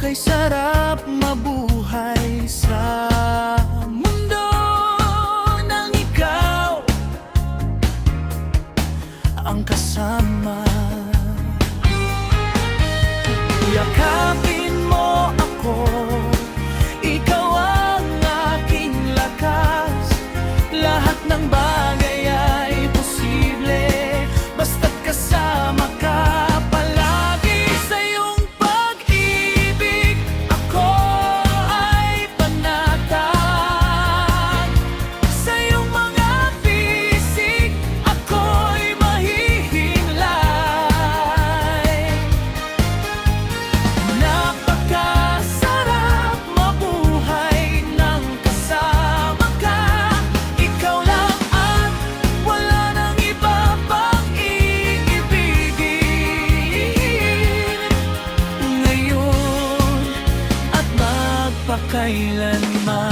kay sarap mabuhay sa mundo nang ikaw ang kasama. Yakapin mo ako, ikaw ang aking lakas. Lahat ng bagay ay posible basta't kasama ka. Palagi sa iyong pag-ibig ako ay panatag. Sa iyong mga bisig ako'y mahihinlay. Napakasarap mabuhay nang kasama ka. Ikaw lang at wala nang iba pang iibigin, ngayon at magpakailanman.